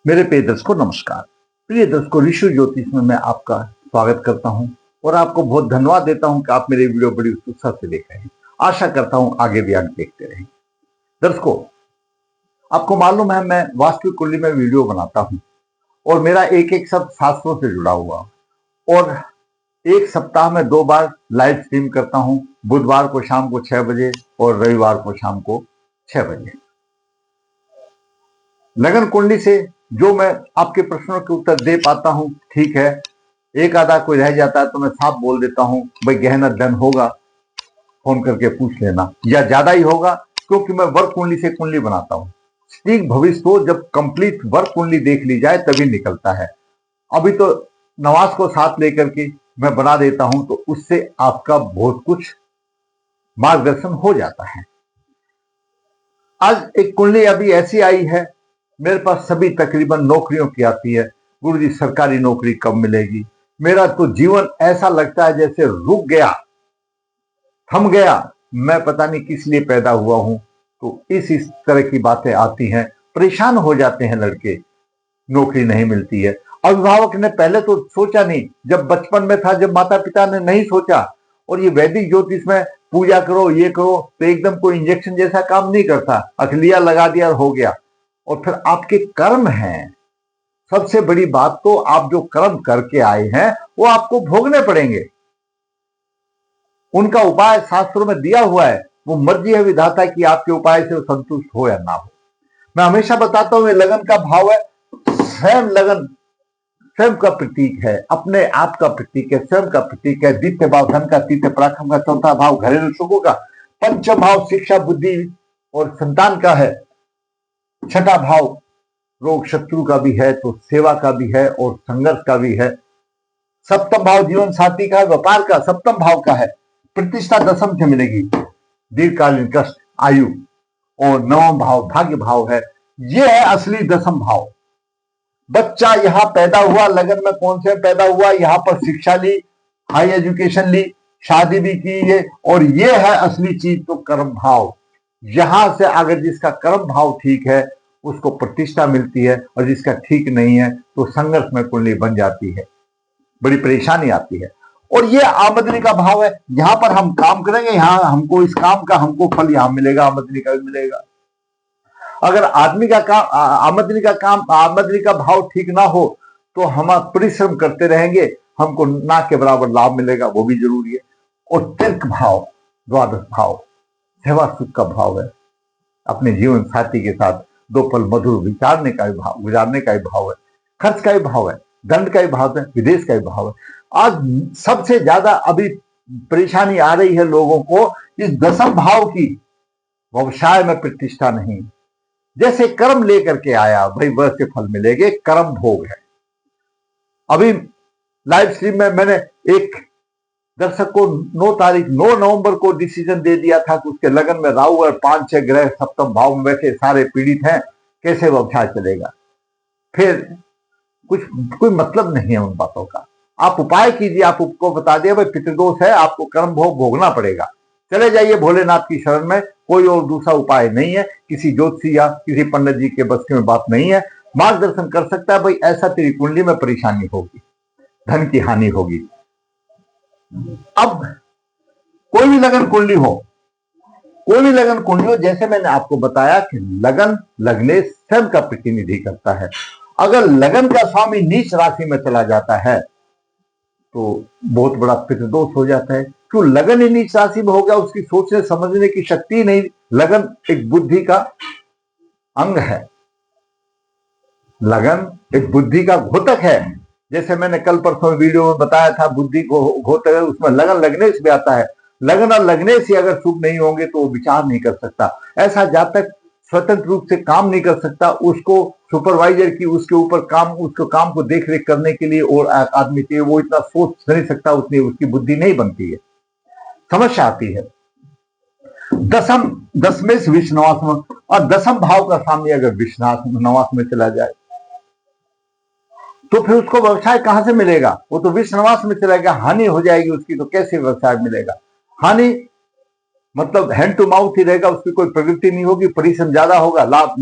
मेरे प्रिय दर्शकों नमस्कार। प्रिय दर्शकों, ऋषि ज्योतिष में मैं आपका स्वागत करता हूं और आपको बहुत धन्यवाद देता हूं कि आप मेरे वीडियो बड़ी उत्सुकता से देख रहे हैं। आशा करता हूं आगे भी आप देखते रहें। दर्शकों, आपको मालूम है मैं वास्तविक कुंडली में वीडियो बनाता हूं और मेरा एक एक शब्द शास्त्रों से जुड़ा हुआ और एक सप्ताह में 2 बार लाइव स्ट्रीम करता हूं, बुधवार को शाम को 6 बजे और रविवार को शाम को 6 बजे। लगन कुंडली से जो मैं आपके प्रश्नों के उत्तर दे पाता हूं, ठीक है, एक आधा कोई रह जाता है तो मैं साफ बोल देता हूं, भाई गहना धन होगा, फोन करके पूछ लेना, या ज्यादा ही होगा, क्योंकि मैं वर्क कुंडली से कुंडली बनाता हूं। ठीक भविष्य तो जब कंप्लीट वर्क कुंडली देख ली जाए तभी निकलता है। अभी तो नवाज को साथ लेकर के मैं बना देता हूं तो उससे आपका बहुत कुछ मार्गदर्शन हो जाता है। आज एक कुंडली अभी ऐसी आई है, मेरे पास सभी तकरीबन नौकरियों की आती है। गुरुजी सरकारी नौकरी कब मिलेगी? मेरा तो जीवन ऐसा लगता है जैसे रुक गया, थम गया, मैं पता नहीं किस लिए पैदा हुआ हूं। तो इस तरह की बातें आती हैं, परेशान हो जाते हैं लड़के, नौकरी नहीं मिलती है। अभिभावक ने पहले तो सोचा नहीं, जब बचपन में था, जब माता पिता ने नहीं सोचा। और ये वैदिक ज्योतिष में पूजा करो, ये करो, तो एकदम कोई इंजेक्शन जैसा काम नहीं करता, अखलिया लगा दिया और हो गया। और फिर आपके कर्म हैं, सबसे बड़ी बात तो आप जो कर्म करके आए हैं वो आपको भोगने पड़ेंगे। उनका उपाय शास्त्रों में दिया हुआ है, वो मर्जी है विधाता की आपके उपाय से संतुष्ट हो या ना हो। मैं हमेशा बताता हूं, लगन का भाव है, स्वयं लगन स्वयं का प्रतीक है, अपने आप का प्रतीक है, स्वयं का प्रतीक है। द्वितीय भाव धन का, तृतीय पराक्रम का, चौथा भाव घरेलू सुखों का, पंचम भाव शिक्षा बुद्धि और संतान का है, छठा भाव रोग शत्रु का भी है, तो सेवा का भी है और संघर्ष का भी है। सप्तम भाव जीवन साथी का है, व्यापार का सप्तम भाव का है। प्रतिष्ठा दशम से मिलेगी, दीर्घकालीन कष्ट आयु। और नवम भाव भाग्य भाव है, यह है असली दशम भाव। बच्चा यहां पैदा हुआ, लगन में कौन से पैदा हुआ, यहां पर शिक्षा ली, हाई एजुकेशन ली, शादी भी की है, और यह है असली चीज तो कर्म भाव। यहां से अगर जिसका कर्म भाव ठीक है उसको प्रतिष्ठा मिलती है, और जिसका ठीक नहीं है तो संघर्ष में कुंडली बन जाती है, बड़ी परेशानी आती है। और ये आमदनी का भाव है, यहां पर हम काम करेंगे, यहां हमको इस काम का हमको फल यहां मिलेगा, आमदनी का भी मिलेगा। अगर आदमी का काम आमदनी का भाव ठीक ना हो तो हम परिश्रम करते रहेंगे, हमको ना के बराबर लाभ मिलेगा, वो भी जरूरी है। और तीर्थ भाव, द्वादश भाव सेवा सुख का भाव है, अपने जीवन साथी के साथ 2 पल मधुर विचारने का भी भाव, गुजारने का भी भाव है, खर्च का भी भाव है, दंड का भी भाव है, विदेश का भी भाव है। आज सबसे ज्यादा अभी परेशानी आ रही है लोगों को इस दशम भाव की, व्यवसाय में प्रतिष्ठा नहीं। जैसे कर्म लेकर के आया भाई वैसे फल मिलेंगे, कर्म भोग है। अभी लाइव स्ट्रीम में मैंने एक दर्शक को 9 नवंबर को डिसीजन दे दिया था कि उसके लगन में राहु और 5-6 ग्रह सप्तम भाव में बैठे सारे पीड़ित हैं, कैसे व्यवसाय चलेगा। फिर कोई मतलब नहीं है उन बातों का। आप उपाय कीजिए, आपको बता दिया भाई पितृदोष है, आपको कर्म भोग भोगना पड़ेगा, चले जाइए भोलेनाथ की शरण में, कोई और दूसरा उपाय नहीं है, किसी ज्योतिषी या किसी पंडित जी के बस में बात नहीं है। मार्गदर्शन कर सकता है, भाई ऐसा तेरी कुंडली में परेशानी होगी, धन की हानि होगी। अब कोई भी लगन कुंडली हो, जैसे मैंने आपको बताया कि लगन लगने स्वयं का प्रतिनिधि करता है। अगर लगन का स्वामी नीच राशि में चला जाता है तो बहुत बड़ा पितृदोष हो जाता है। क्यों? लगन ही नीच राशि में हो गया, उसकी सोचने समझने की शक्ति नहीं। लगन एक बुद्धि का अंग है, लगन एक बुद्धि का घोतक है। जैसे मैंने कल परसों वीडियो में बताया था, बुद्धि को घोतक है, उसमें लगन लगने से भी आता है। लगन और लगने से अगर शुभ नहीं होंगे तो वो विचार नहीं कर सकता। ऐसा जातक स्वतंत्र रूप से काम नहीं कर सकता, उसको सुपरवाइजर की उसके ऊपर उसको काम को देख रेख करने के लिए और आदमी चाहिए, वो इतना सोच नहीं सकता, उतनी उसकी बुद्धि नहीं बनती है, समस्या आती है। दसवें से विश्वनाश में, और दसम भाव का स्वामी अगर विश्वनाश में चला जाए तो फिर उसको व्यवसाय कहां से मिलेगा? वो तो विश्वनाश में चलेगा, हानि हो जाएगी उसकी, तो कैसे व्यवसाय मिलेगा? हानि मतलब हैंड टू माउथ ही रहेगा, उसकी कोई प्रगति नहीं होगी, परिश्रम ज्यादा होगा, लाभ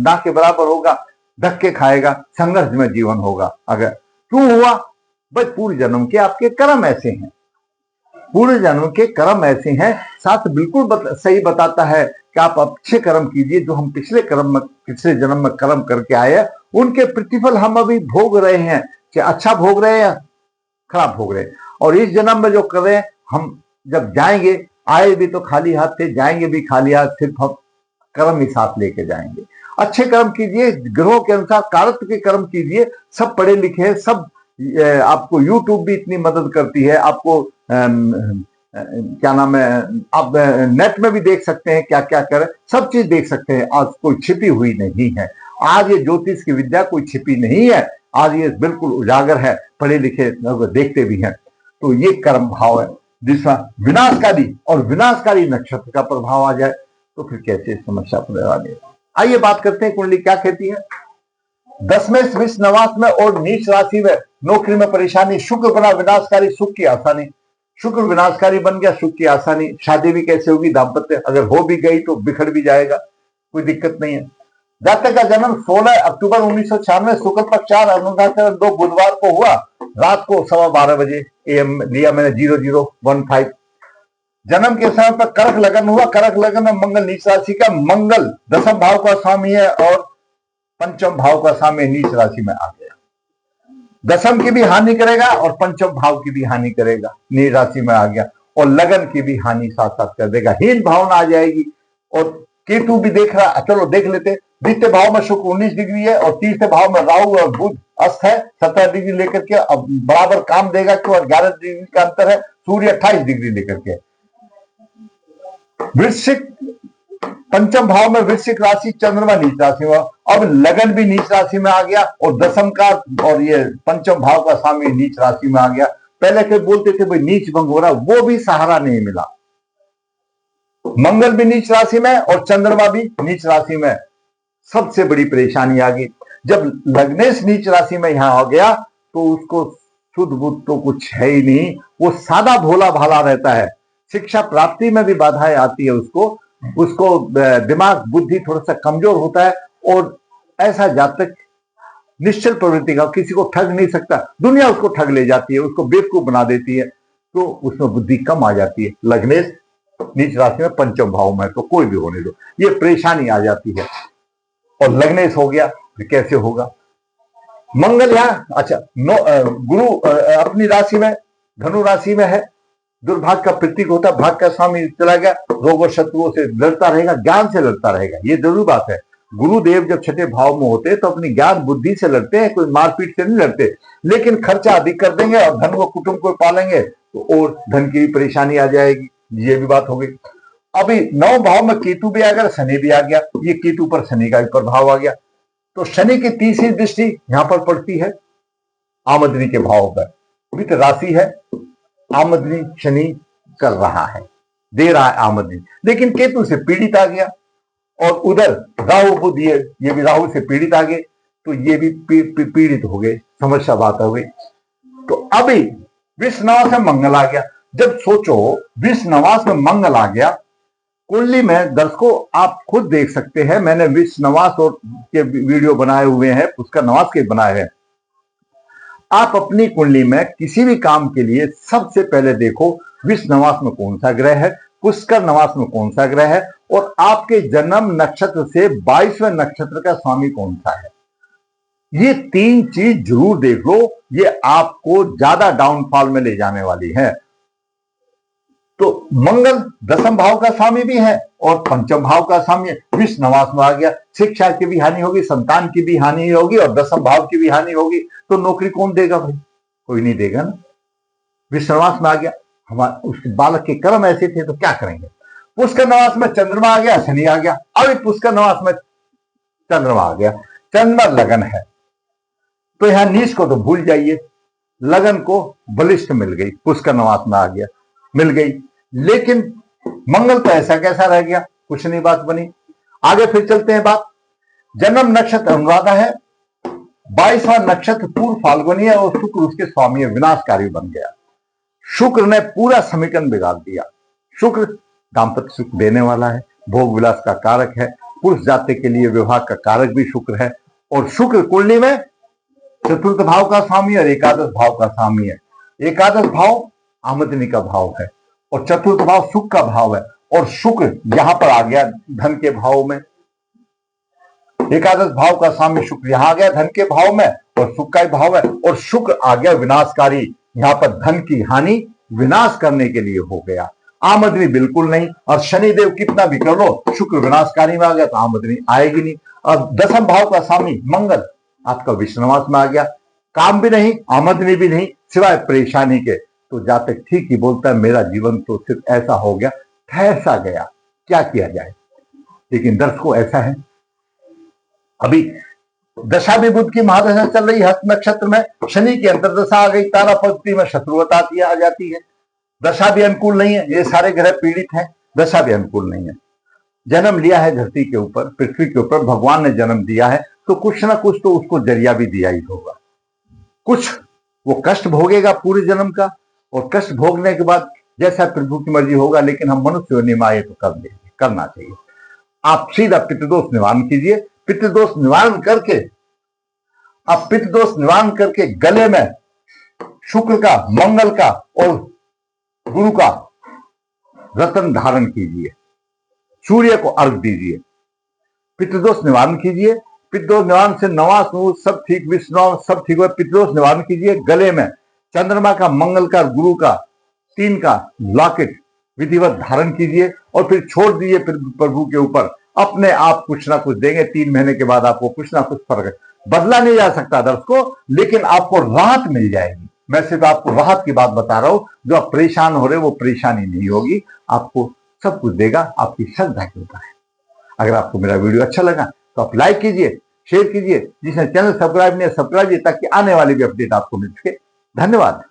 ना के बराबर होगा, धक्के खाएगा, संघर्ष में जीवन होगा। अगर क्यों हुआ? भाई पूर्व जन्म के आपके कर्म ऐसे हैं, पूर्व जन्म के कर्म ऐसे हैं। शास्त्र बिल्कुल सही बताता है कि आप अच्छे कर्म कीजिए, जो हम पिछले जन्म में कर्म करके आए हैं उनके प्रतिफल हम अभी भोग रहे हैं, चाहे अच्छा भोग रहे हैं या खराब भोग रहे हैं। और इस जन्म में जो कर रहे हैं, हम जब जाएंगे, आए भी तो खाली हाथ थे, जाएंगे भी खाली हाथ, सिर्फ हम कर्म ही साथ लेके जाएंगे। अच्छे कर्म कीजिए, ग्रहों के अनुसार कारक के कर्म कीजिए। सब पढ़े लिखे हैं, सब आपको यूट्यूब भी इतनी मदद करती है, आपको क्या नाम है, आप नेट में भी देख सकते हैं क्या क्या करें, सब चीज देख सकते हैं। आज कोई छिपी हुई नहीं है, आज ये ज्योतिष की विद्या कोई छिपी नहीं है, आज ये बिल्कुल उजागर है, पढ़े लिखे लोग देखते भी हैं। तो ये कर्म भाव है जिसका विनाशकारी और विनाशकारी नक्षत्र का प्रभाव आ जाए तो फिर कैसे समस्या पैदा होगी। आइए बात करते हैं कुंडली क्या कहती है। 10वें विष नवास में और नीच राशि में नौकरी में परेशानी, शुक्र बना विनाशकारी, सुख की आसानी। शुक्र विनाशकारी बन गया, सुख की आसानी। शादी भी कैसे होगी? दाम्पत्य अगर हो भी गई तो बिखर भी जाएगा, कोई दिक्कत नहीं है। जातक का जन्म 16 अक्टूबर 1996 शुक्ल पक्ष 4 अनुराधा 2 बुधवार को हुआ, रात को 12:15 बजे AM लिया मैंने 0015। जन्म के समय पर कर्क लगन हुआ, कर्क लगन में मंगल नीच राशि का, मंगल 10वें भाव का स्वामी है और 5वें भाव का स्वामी नीच राशि में आ गया। 10वें की भी हानि करेगा और 5वें भाव की भी हानि करेगा, नीच राशि में आ गया, और लगन की भी हानि साथ साथ कर देगा, हीन भावना आ जाएगी। और केतु भी देख रहा, चलो देख लेते। द्वितीय भाव में शुक्र 19 डिग्री है और तीसरे भाव में राहु और बुध अस्त है 17 डिग्री लेकर के, अब बराबर काम देगा क्यों, 11 डिग्री का अंतर है। सूर्य 28 डिग्री लेकर के। वृश्चिक 5वें भाव में वृश्चिक राशि, चंद्रमा नीच राशि में, अब लगन भी नीच राशि में आ गया और 10वें का और ये 5वें भाव का स्वामी नीच राशि में आ गया। पहले के बोलते थे भाई नीच भंग हो रहा, वो भी सहारा नहीं मिला। मंगल भी नीच राशि में और चंद्रमा भी नीच राशि में, सबसे बड़ी परेशानी आ गई। जब लग्नेश नीच राशि में यहां आ गया तो उसको शुद्ध बुद्ध तो कुछ है ही नहीं, वो सादा भोला भाला रहता है। शिक्षा प्राप्ति में भी बाधाएं आती है, उसको दिमाग बुद्धि थोड़ा सा कमजोर होता है और ऐसा जातक निश्चल प्रवृत्ति का, किसी को ठग नहीं सकता, दुनिया उसको ठग ले जाती है, उसको बेवकूफ बना देती है, तो उसमें बुद्धि कम आ जाती है। लग्नेश नीच राशि में 5वें भाव में, तो कोई भी होने दो, ये परेशानी आ जाती है। और लग्नेश हो गया फिर कैसे होगा। मंगल यहाँ अच्छा गुरु अपनी राशि में धनु राशि में है, दुर्भाग्य का प्रतीक होता है। भाग्य का स्वामी चला गया, रोगों शत्रुओं से लड़ता रहेगा, ज्ञान से लड़ता रहेगा, ये जरूर बात है। गुरुदेव जब छठे भाव में होते तो अपनी ज्ञान बुद्धि से लड़ते हैं, कोई मारपीट से नहीं लड़ते, लेकिन खर्चा अधिक कर देंगे और धन को कुटुंब को पालेंगे तो और धन की भी परेशानी आ जाएगी, ये भी बात हो गई। अभी 9 भाव में केतु भी आ गया, शनि भी आ गया, ये केतु पर शनि का भी प्रभाव आ गया, तो शनि की तीसरी दृष्टि यहां पर पड़ती है आमदनी के भाव पर। वित्त राशि है, आमदनी शनि कर रहा है, दे रहा है आमदनी, लेकिन केतु से पीड़ित आ गया। और उधर राहु बुध ये भी राहु से पीड़ित आ गए, तो ये भी पीड़ित हो गए, समस्या बात हो गई। तो अभी विष नवास में मंगल आ गया। जब सोचो विष नवास में मंगल आ गया, कुंडली में दर्शकों आप खुद देख सकते हैं, मैंने विष नवास और के वीडियो बनाए हुए हैं, पुष्कर नवास के बनाए हैं। आप अपनी कुंडली में किसी भी काम के लिए सबसे पहले देखो विष नवास में कौन सा ग्रह है, पुष्कर नवास में कौन सा ग्रह है, और आपके जन्म नक्षत्र से 22वें नक्षत्र का स्वामी कौन सा है। ये 3 चीज जरूर देख लो, ये आपको ज्यादा डाउनफॉल में ले जाने वाली है। तो मंगल 10वें भाव का स्वामी भी है और 5वें भाव का स्वामी विष नवास में आ गया, शिक्षा की भी हानि होगी, संतान की भी हानि होगी और 10वें भाव की भी हानि होगी। तो नौकरी कौन देगा भाई? कोई नहीं देगा ना। विष नवास में आ गया, हमारे उस बालक के कर्म ऐसे थे तो क्या करेंगे। पुष्कर नवास में चंद्रमा आ गया, शनि आ गया। अभी पुष्कर नवास में चंद्रमा आ गया, चंद्रमा लगन है, तो यहां नीच को तो भूल जाइए, लगन को बलिष्ठ मिल गई, पुष्कर नवास में आ गया, मिल गई। लेकिन मंगल तो ऐसा कैसा रह गया, कुछ नहीं बात बनी। आगे फिर चलते हैं बात। जन्म नक्षत्र अनुराधा है, 22वां नक्षत्र पूर्व फाल्गुनी है और शुक्र उसके स्वामी है, विनाशकारी बन गया। शुक्र ने पूरा समीकरण बिगाड़ दिया। शुक्र दाम्पत्य सुख देने वाला है, भोग विलास का कारक है, पुरुष जाति के लिए विवाह का कारक भी शुक्र है और शुक्र कुंडली में चतुर्थ भाव का स्वामी और एकादश भाव का स्वामी है। एकादश भाव आमदनी का भाव है और चतुर्थ भाव सुख का भाव है, और शुक्र यहां पर आ गया धन के भाव में। एकादश भाव का स्वामी शुक्र यहां आ गया धन के भाव में और सुख का ही भाव है, और शुक्र आ गया विनाशकारी, यहां पर धन की हानि विनाश करने के लिए हो गया। आमदनी बिल्कुल नहीं, और शनिदेव कितना भी कर लो, शुक्र विनाशकारी में आ गया तो आमदनी आएगी नहीं। और दसम भाव का स्वामी मंगल आपका विश्वनाश में आ गया, काम भी नहीं, आमदनी भी नहीं, सिवाय परेशानी के। तो जातक ठीक ही बोलता है, मेरा जीवन तो सिर्फ ऐसा हो गया, ठहसा गया, क्या किया जाए। लेकिन दर्शकों ऐसा है, अभी दशा भी बुध की महादशा चल रही है, हस्त नक्षत्र में शनि की अंतर्दशा आ गई, तारा पंक्ति में शत्रुवता आ जाती है, दशा भी अनुकूल नहीं है, ये सारे ग्रह पीड़ित हैं, दशा भी अनुकूल नहीं है। जन्म लिया है धरती के ऊपर, पृथ्वी के ऊपर भगवान ने जन्म दिया है, तो कुछ ना कुछ तो उसको जरिया भी दिया ही होगा, कुछ वो कष्ट भोगेगा पूरे जन्म का, और कष्ट भोगने के बाद जैसा प्रभु की मर्जी होगा, लेकिन हम मनुष्य योनि में आए तो कर देंगे, करना चाहिए। आप सीधा पितृदोष निवारण कीजिए, पितृदोष निवारण करके, आप पितृदोष निवारण करके गले में शुक्र का, मंगल का और गुरु का रत्न धारण कीजिए, सूर्य को अर्घ दीजिए, पितृदोष निवारण कीजिए। पितृदोष निवारण से नवास सब ठीक, विष्णु सब ठीक हुआ। पितृदोष निवारण कीजिए, गले में चंद्रमा का, मंगल का, गुरु का, 3 का लॉकेट विधिवत धारण कीजिए, और फिर छोड़ दीजिए प्रभु के ऊपर। अपने आप कुछ ना कुछ देंगे, 3 महीने के बाद आपको कुछ ना कुछ फर्क है। बदला नहीं जा सकता दर्शकों, लेकिन आपको राहत मिल जाएगी। मैं सिर्फ आपको राहत की बात बता रहा हूं, जो आप परेशान हो रहे वो परेशानी नहीं होगी, आपको सब कुछ देगा आपकी श्रद्धा के ऊपर है। अगर आपको मेरा वीडियो अच्छा लगा तो आप लाइक कीजिए, शेयर कीजिए, जिसने चैनल सब्सक्राइब नहीं है सब्सक्राइब कीजिए, ताकि आने वाली भी अपडेट आपको मिल सके। धन्यवाद।